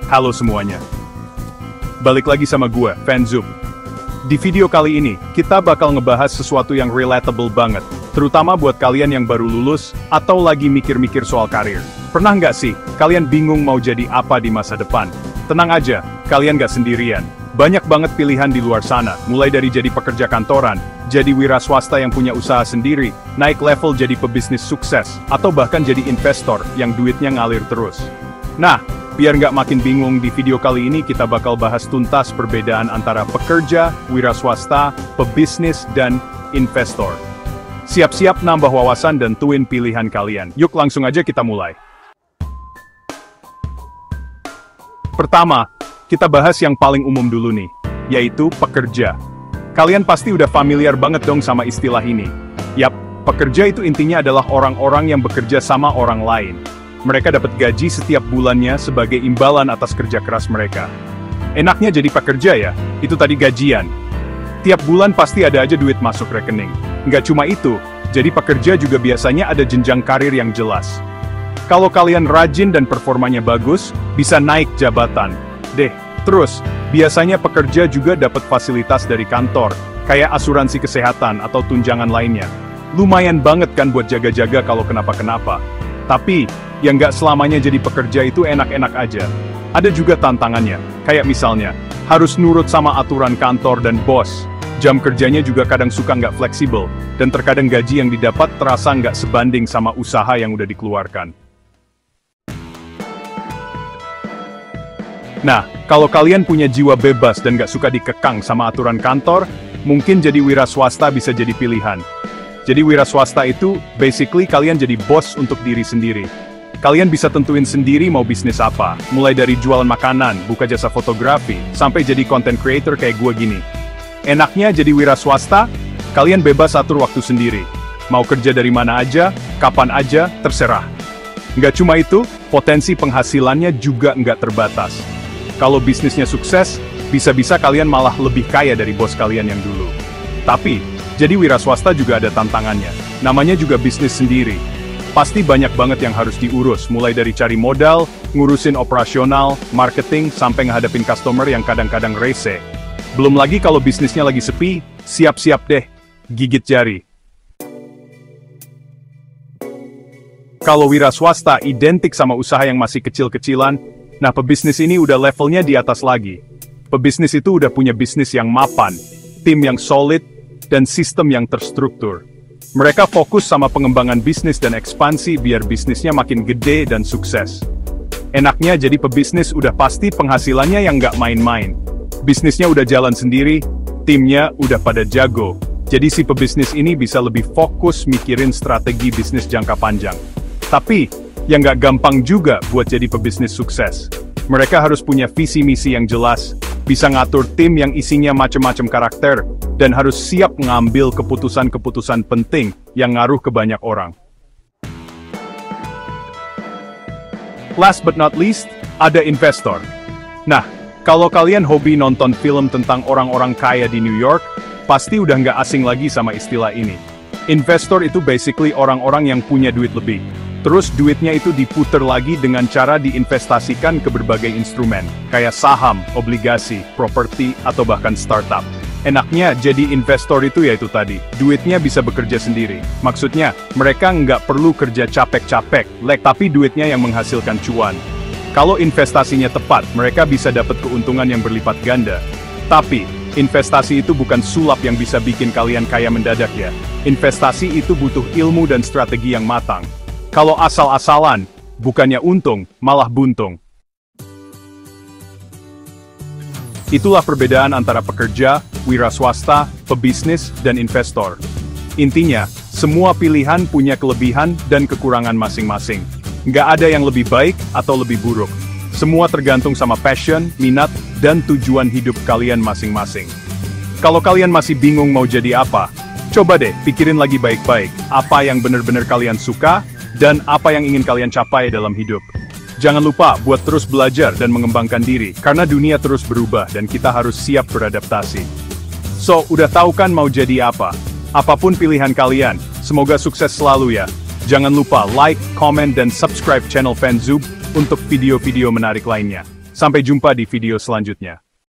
Halo semuanya. Balik lagi sama gue, FanZub. Di video kali ini, kita bakal ngebahas sesuatu yang relatable banget, terutama buat kalian yang baru lulus, atau lagi mikir-mikir soal karir. Pernah nggak sih, kalian bingung mau jadi apa di masa depan? Tenang aja, kalian nggak sendirian. Banyak banget pilihan di luar sana, mulai dari jadi pekerja kantoran, jadi wira swasta yang punya usaha sendiri, naik level jadi pebisnis sukses, atau bahkan jadi investor yang duitnya ngalir terus. Nah, biar nggak makin bingung, di video kali ini kita bakal bahas tuntas perbedaan antara pekerja, wira swasta, pebisnis, dan investor. Siap-siap nambah wawasan dan tuin pilihan kalian. Yuk langsung aja kita mulai. Pertama, kita bahas yang paling umum dulu nih, yaitu pekerja. Kalian pasti udah familiar banget dong sama istilah ini. Yap, pekerja itu intinya adalah orang-orang yang bekerja sama orang lain. Mereka dapat gaji setiap bulannya sebagai imbalan atas kerja keras mereka. Enaknya jadi pekerja ya, itu tadi gajian. Tiap bulan pasti ada aja duit masuk rekening. Nggak cuma itu, jadi pekerja juga biasanya ada jenjang karir yang jelas. Kalau kalian rajin dan performanya bagus, bisa naik jabatan. Terus, biasanya pekerja juga dapat fasilitas dari kantor, kayak asuransi kesehatan atau tunjangan lainnya. Lumayan banget kan buat jaga-jaga kalau kenapa-kenapa. Tapi, yang nggak selamanya jadi pekerja itu enak-enak aja. Ada juga tantangannya, kayak misalnya, harus nurut sama aturan kantor dan bos. Jam kerjanya juga kadang suka nggak fleksibel, dan terkadang gaji yang didapat terasa nggak sebanding sama usaha yang udah dikeluarkan. Nah, kalau kalian punya jiwa bebas dan nggak suka dikekang sama aturan kantor, mungkin jadi wira swasta bisa jadi pilihan. Jadi wira swasta itu, basically kalian jadi bos untuk diri sendiri. Kalian bisa tentuin sendiri mau bisnis apa, mulai dari jualan makanan, buka jasa fotografi, sampai jadi content creator kayak gue gini. Enaknya jadi wira swasta, kalian bebas atur waktu sendiri. Mau kerja dari mana aja, kapan aja, terserah. Nggak cuma itu, potensi penghasilannya juga nggak terbatas. Kalau bisnisnya sukses, bisa-bisa kalian malah lebih kaya dari bos kalian yang dulu. Tapi, jadi wira swasta juga ada tantangannya. Namanya juga bisnis sendiri. Pasti banyak banget yang harus diurus, mulai dari cari modal, ngurusin operasional, marketing, sampai ngehadapin customer yang kadang-kadang rese. Belum lagi kalau bisnisnya lagi sepi, siap-siap deh, gigit jari. Kalau wira swasta identik sama usaha yang masih kecil-kecilan, nah pebisnis ini udah levelnya di atas lagi. Pebisnis itu udah punya bisnis yang mapan, tim yang solid, dan sistem yang terstruktur. Mereka fokus sama pengembangan bisnis dan ekspansi biar bisnisnya makin gede dan sukses. Enaknya jadi pebisnis udah pasti penghasilannya yang nggak main-main. Bisnisnya udah jalan sendiri, timnya udah pada jago. Jadi si pebisnis ini bisa lebih fokus mikirin strategi bisnis jangka panjang. Tapi, yang nggak gampang juga buat jadi pebisnis sukses. Mereka harus punya visi misi yang jelas, bisa ngatur tim yang isinya macem-macem karakter, dan harus siap ngambil keputusan-keputusan penting yang ngaruh ke banyak orang. Last but not least, ada investor. Nah, kalau kalian hobi nonton film tentang orang-orang kaya di New York, pasti udah nggak asing lagi sama istilah ini. Investor itu basically orang-orang yang punya duit lebih. Terus duitnya itu diputer lagi dengan cara diinvestasikan ke berbagai instrumen, kayak saham, obligasi, properti, atau bahkan startup. Enaknya jadi investor itu yaitu tadi, duitnya bisa bekerja sendiri. Maksudnya, mereka nggak perlu kerja capek-capek, tapi duitnya yang menghasilkan cuan. Kalau investasinya tepat, mereka bisa dapat keuntungan yang berlipat ganda. Tapi, investasi itu bukan sulap yang bisa bikin kalian kaya mendadak ya. Investasi itu butuh ilmu dan strategi yang matang. Kalau asal-asalan, bukannya untung, malah buntung. Itulah perbedaan antara pekerja, wira swasta, pebisnis, dan investor. Intinya, semua pilihan punya kelebihan dan kekurangan masing-masing. Nggak ada yang lebih baik atau lebih buruk. Semua tergantung sama passion, minat, dan tujuan hidup kalian masing-masing. Kalau kalian masih bingung mau jadi apa, coba deh pikirin lagi baik-baik, apa yang benar-benar kalian suka, dan apa yang ingin kalian capai dalam hidup. Jangan lupa buat terus belajar dan mengembangkan diri, karena dunia terus berubah dan kita harus siap beradaptasi. So, udah tahu kan mau jadi apa? Apapun pilihan kalian, semoga sukses selalu ya. Jangan lupa like, comment, dan subscribe channel FanZub untuk video-video menarik lainnya. Sampai jumpa di video selanjutnya.